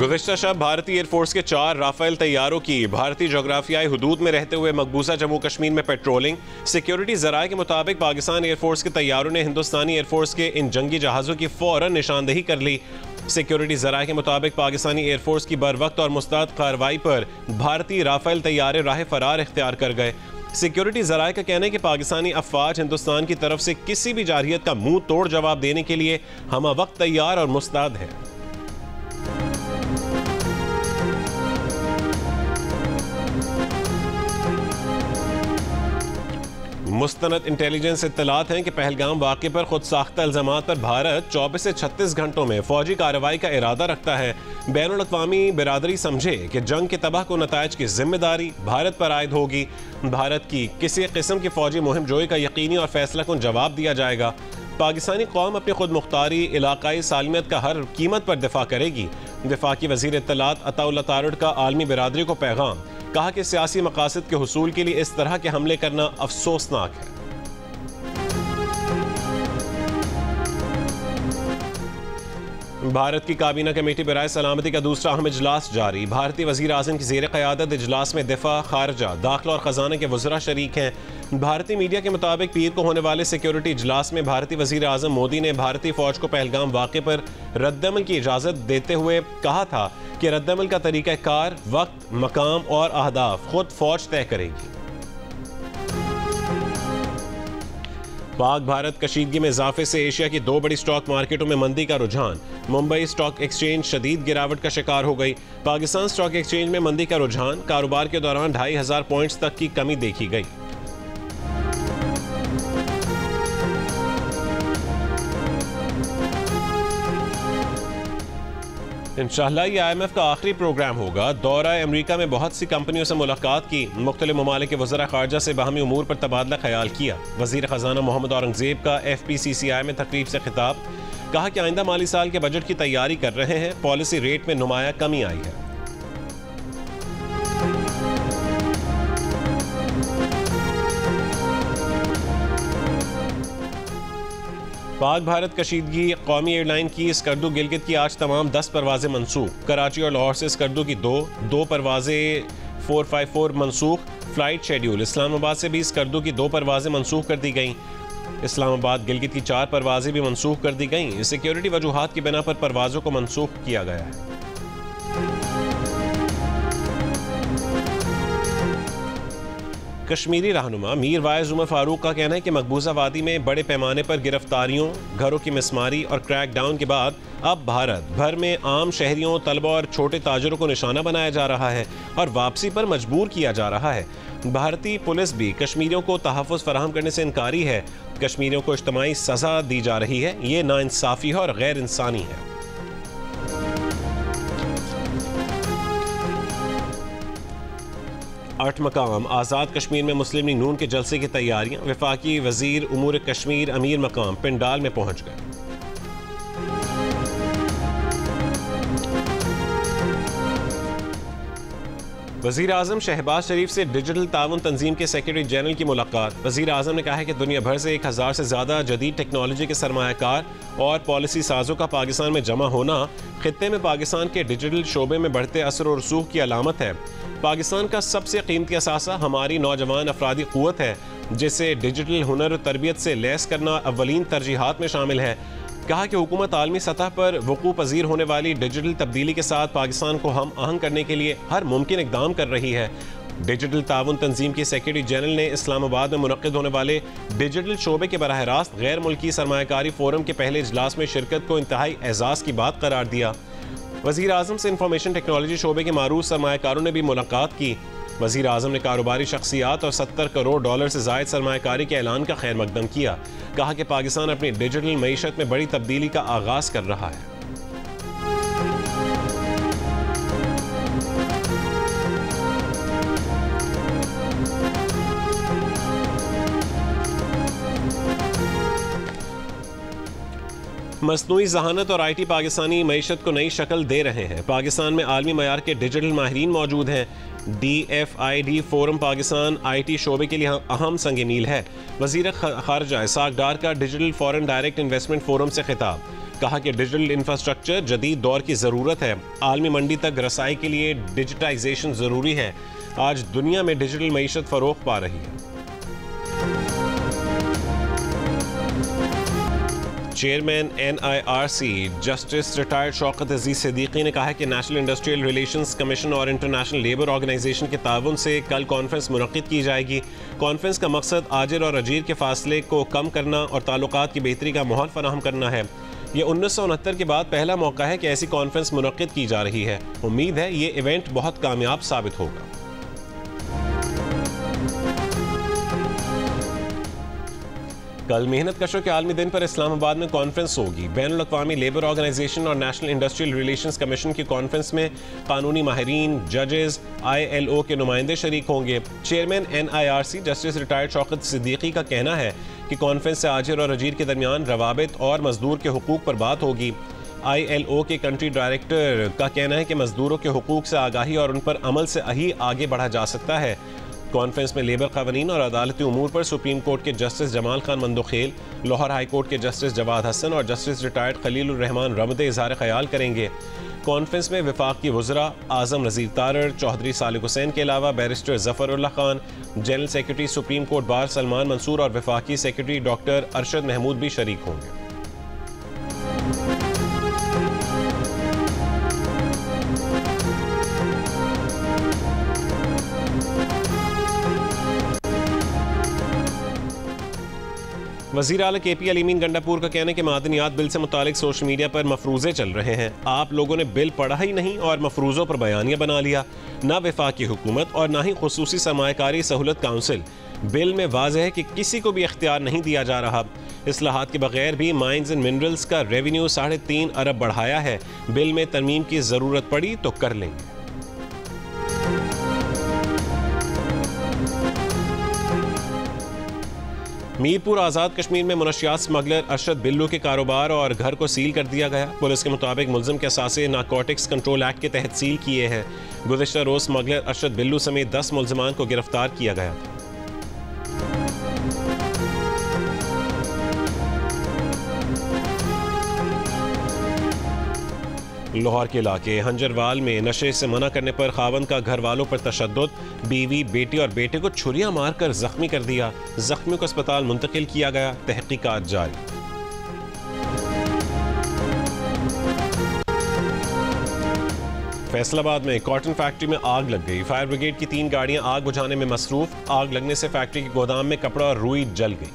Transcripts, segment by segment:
गुज़िश्ता शब भारतीय एयरफोर्स के 4 राफेल तैयारों की भारतीय जोग्राफियाई हदूद में रहते हुए मकबूजा जम्मू कश्मीर में पेट्रोलिंग। सिक्योरिटी ज़राए के मुताबिक पाकिस्तान एयरफोर्स के तैयारों ने हिंदुस्तानी एयरफोर्स के इन जंगी जहाज़ों की फ़ौरन निशानदेही कर ली। सिक्योरिटी ज़राए के मुताबिक पाकिस्तानी एयरफोर्स की बरवक्त और मुस्तैद कार्रवाई पर भारतीय राफेल तैयारे राह फरार इख्तियार कर गए। सिक्योरिटी ज़राए का कहना है कि पाकिस्तानी अफवाज हिंदुस्तान की तरफ से किसी भी जारहियत का मुंह तोड़ जवाब देने के लिए हम वक्त तैयार और मुस्तैद है। मुस्तनद इंटेलिजेंस इत्तलात हैं कि पहलगाम वाक़े पर खुद साख्ता इल्ज़ामात पर भारत 24 से 36 घंटों में फौजी कार्रवाई का इरादा रखता है। बैनुल अक़वामी बिरादरी समझे कि जंग के तबाह को नताइज की जिम्मेदारी भारत पर आयद होगी। भारत की किसी किस्म की फौजी मुहिम जोई का यकीनी और फैसला कुन जवाब दिया जाएगा। पाकिस्तानी कौम अपनी खुद मुख्तारी इलाकाई सालमियत का हर कीमत पर दिफा करेगी। वफाकी वज़ीर इत्तलात अताउल्लाह तारड़ का आलमी बिरादरी को पैगाम, कहा कि सियासी मकासद के हुसूल के लिए इस तरह के हमले करना अफसोसनाक है। भारत की काबीना कमेटी बराए सलामती का दूसरा अहम इजलास जारी। भारतीय वज़ीर आज़म की ज़ेर क़यादत इजलास में दिफा, खारजा, दाखिला और ख़जाना के वज़रा शरीक हैं। भारतीय मीडिया के मुताबिक पीर को होने वाले सिक्योरिटी इजलास में भारतीय वज़ीर आज़म मोदी ने भारतीय फ़ौज को पहलगाम वाक़े पर रद्दअमल की इजाज़त देते हुए कहा था कि रद्दअमल का तरीक़ाकार, वक्त, मकाम और अहदाफ खुद फ़ौज तय करेगी। पाक भारत कशीदगी में इजाफे से एशिया की 2 बड़ी स्टॉक मार्केटों में मंदी का रुझान। मुंबई स्टॉक एक्सचेंज शदीद गिरावट का शिकार हो गई। पाकिस्तान स्टॉक एक्सचेंज में मंदी का रुझान, कारोबार के दौरान 2500 पॉइंट्स तक की कमी देखी गई। इंशाअल्लाह ये IMF का आखिरी प्रोग्राम होगा। दौरा अमरीका में बहुत सी कंपनियों से मुलाकात की। मुख्तलिफ ममालिक के वज़रा ख़ारजा से बाहमी उमूर पर तबादला ख्याल किया। वज़ीर ख़जाना मोहम्मद औरंगज़ेब का FPCCI में तकरीब से खिताब, कहा कि आइंदा माली साल के बजट की तैयारी कर रहे हैं। पॉलिसी रेट में नुमाया कमी आई है। पाक भारत कशीदगी कौमी एयरलाइन की स्कर्दू गिलगित की आज तमाम 10 परवाज़ें मनसूख। कराची और लाहौर से स्कर्दू की दो परवाज़ें 454 मनसूख। फ़्लाइट शेड्यूल इस्लामाबाद से भी स्कर्दू की 2 परवाज़ें मनसूख कर दी गईं। इस्लामाबाद गिलगित की 4 परवाज़ें भी मनसूख कर दी गईं। सिक्योरिटी वजूहात की बिना पर परवाज़ों को मनसूख किया गया है। कश्मीरी रहनुमा मीर वाइज उमर फारूक का कहना है कि मकबूजा वादी में बड़े पैमाने पर गिरफ्तारियों, घरों की मिसमारी और क्रैकडाउन के बाद अब भारत भर में आम शहरियों, तलबा और छोटे ताजरों को निशाना बनाया जा रहा है और वापसी पर मजबूर किया जा रहा है। भारतीय पुलिस भी कश्मीरियों को तहफ़्फ़ुज़ फराहम करने से इनकारी है। कश्मीरियों को इज्तिमाई सज़ा दी जा रही है। ये नाइंसाफ़ी है और गैर इंसानी है। आठ मकाम आज़ाद कश्मीर में मुस्लिम लीग नून के जलसे की तैयारियां। वफाकी वज़ीर उमूर कश्मीर अमीर मकाम पिंडाल में पहुंच गए। वज़ीर आज़म शहबाज शरीफ से डिजिटल ताउन तंजीम के सेक्रेटरी जनरल की मुलाकात। वज़ीर आज़म ने कहा है कि दुनिया भर से 1000 से ज़्यादा जदीद टेक्नोलॉजी के सरमायाकार और पॉलिसी साजों का पाकिस्तान में जमा होना खित्ते में पाकिस्तान के डिजिटल शोबे में बढ़ते असर और रसूख की अलामत है। पाकिस्तान का सबसे कीमती असासा हमारी नौजवान अफरादी क़ुव्वत है, जिसे डिजिटल हुनर और तरबियत से लैस करना अव्वलीन तरजीहात में शामिल है। कहा कि हुकूमत आलमी सतह पर वक़ू पज़ीर होने वाली डिजिटल तब्दीली के साथ पाकिस्तान को हम आहंग करने के लिए हर मुमकिन इक़दाम कर रही है। डिजिटल ताउन तंजीम के सेक्रेटरी जनरल ने इस्लामाबाद में मुनक़्क़िद होने वाले डिजिटल शोबे के बराह रास्त गैर मुल्की सरमायाकारी फोरम के पहले इजलास में शिरकत को इंतहाई एजाज़ की बात करार दिया। वज़ीर आज़म से इंफॉर्मेशन टेक्नोलॉजी शोबे के मारूफ सरमायाकारों ने भी मुलाकात की। वज़ीर आज़म ने कारोबारी शख्सियात और 70 करोड़ डॉलर से ज़ायद सरमायाकारी के ऐलान का खैर मकदम किया। कहा कि पाकिस्तान अपनी डिजिटल मईशत में बड़ी तब्दीली का आगाज़ कर रहा है। मसनूई जहानत और IT पाकिस्तानी मईशत को नई शक्ल दे रहे हैं। पाकिस्तान में आलमी मयार के डिजिटल माहिरीन मौजूद हैं। DFID फोरम पाकिस्तान IT शोबे के लिए अहम संग मील है। वज़ीर ख़ारजा इसाक डार का digital foreign direct investment forum से खिताब, कहा कि डिजिटल इंफ्रास्ट्रक्चर जदीद दौर की ज़रूरत है। आलमी मंडी तक रसाई के लिए डिजिटाइजेशन ज़रूरी है। आज दुनिया में डिजिटल मईशत फ़रोग़ पा रही है। Chairman NIRC justice retired Shaukat Aziz Siddiqui ने कहा है कि नेशनल इंडस्ट्रियल रिलेशंस कमीशन और इंटरनेशनल लेबर ऑर्गेनाइजेशन के ताउन से कल कॉन्फ्रेंस मुनक़्क़िद की जाएगी। कॉन्फ्रेंस का मकसद आजिर और अजीर के फासले को कम करना और ताल्लुकात की बेहतरी का माहौल फराहम करना है। ये 1969 के बाद पहला मौका है कि ऐसी कॉन्फ्रेंस मुनक़्क़िद की जा रही है। उम्मीद है ये इवेंट बहुत कामयाब साबित होगा। कल मेहनत कशों के आलमी दिन पर इस्लामाबाद में कॉन्फ्रेंस होगी। बैनुल अक़वामी लेबर ऑर्गेनाइजेशन और नेशनल इंडस्ट्रियल रिलेशंस कमीशन की कॉन्फ्रेंस में कानूनी माहिरीन, जजेस, ILO के नुमाइंदे शरीक होंगे। Chairman NIRC justice retired Shaukat Siddiqui का कहना है कि कॉन्फ्रेंस से आजिर और अजीर के दरमियान रवाबित और मजदूर के हुकूक पर बात होगी। ILO के कंट्री डायरेक्टर का कहना है कि मजदूरों के हुकूक से आगाही और उन पर अमल से ही आगे बढ़ा जा सकता है। कॉन्फ्रेंस में लेबर क़वानीन और अदालती उमूर पर सुप्रीम कोर्ट के justice Jamal Khan Mandokhel, Lahore high court के जस्टिस जवाद हसन और जस्टिस रिटायर्ड खलीलुर रहमान रमदे इज़हार ख्याल करेंगे। कॉन्फ्रेंस में वफाक की वज़रा आज़म नज़ीर तारड़, चौधरी सालिक हुसैन के अलावा barrister Zafarullah Khan, general secretary supreme court bar Salman Mansoor और वफाकी सेक्रेटरी डॉक्टर अरशद महमूद भी शरीक होंगे। वज़ीर आला KP अलीमीन गंडापुर का कहना है कि मादनियात बिल से मुतालिक सोशल मीडिया पर मफरूज़े चल रहे हैं। आप लोगों ने बिल पढ़ा ही नहीं और मफरूज़ों पर बयानिया बना लिया। ना वफाकी हुकूमत और ना ही खुसूसी सरमायाकारी सहूलत काउंसिल। बिल में वाज़ेह है कि किसी को भी इख्तियार नहीं दिया जा रहा। इस्लाहात के बगैर भी माइंस एंड मिनरल्स का रेवेन्यू 3.5 अरब बढ़ाया है। बिल में तरमीम की ज़रूरत पड़ी तो कर लेंगे। मीरपुर आज़ाद कश्मीर में मुनशियात स्मगलर अरशद बिल्लू के कारोबार और घर को सील कर दिया गया। पुलिस के मुताबिक मुल्ज़िम के असासे नारकोटिक्स कंट्रोल एक्ट के तहत सील किए हैं। गुज़िश्ता रोज़ स्मगलर अरशद बिल्लू समेत 10 मुल्ज़िमान को गिरफ्तार किया गया था। लाहौर के इलाके हंजरवाल में नशे से मना करने पर खावंद का घर वालों पर तशद्दुद, बीवी, बेटी और बेटे को छुरियां मारकर जख्मी कर दिया। जख्मियों को अस्पताल मुंतकिल किया गया। तहकीकात जारी। फैसलाबाद में कॉटन फैक्ट्री में आग लग गई। फायर ब्रिगेड की 3 गाड़ियां आग बुझाने में मसरूफ। आग लगने से फैक्ट्री के गोदाम में कपड़ा और रुई जल गई।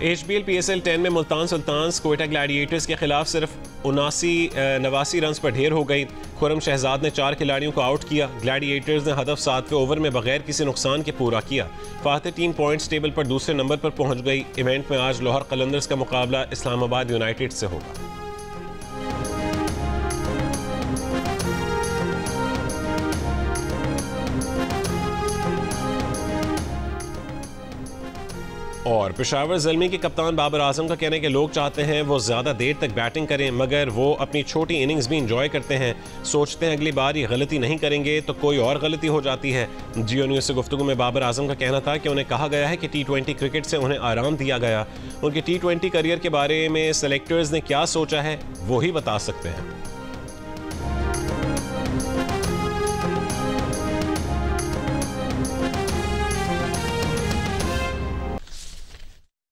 HBL PSL 10 में मुल्तान सुल्तान्स कोयटा ग्लैडिएटर्स के खिलाफ सिर्फ 89 रन्स पर ढेर हो गई। खुरम शहजाद ने 4 खिलाड़ियों को आउट किया। ग्लैडिएटर्स ने हदफ 7वें ओवर में बगैर किसी नुकसान के पूरा किया। फातिह टीम पॉइंट्स टेबल पर दूसरे नंबर पर पहुंच गई। इवेंट में आज लाहौर कलंदर्स का मुकाबला इस्लामाबाद यूनाइटेड से होगा। और पेशावर ज़ल्मी के कप्तान बाबर आजम का कहना है कि लोग चाहते हैं वो ज़्यादा देर तक बैटिंग करें, मगर वो अपनी छोटी इनिंग्स भी इंजॉय करते हैं। सोचते हैं अगली बार ये गलती नहीं करेंगे तो कोई और गलती हो जाती है। जियो न्यूज़ से गुफ्तगू में बाबर आजम का कहना था कि उन्हें कहा गया है कि T20 क्रिकेट से उन्हें आराम दिया गया। उनके T20 करियर के बारे में सेलेक्टर्स ने क्या सोचा है वो ही बता सकते हैं।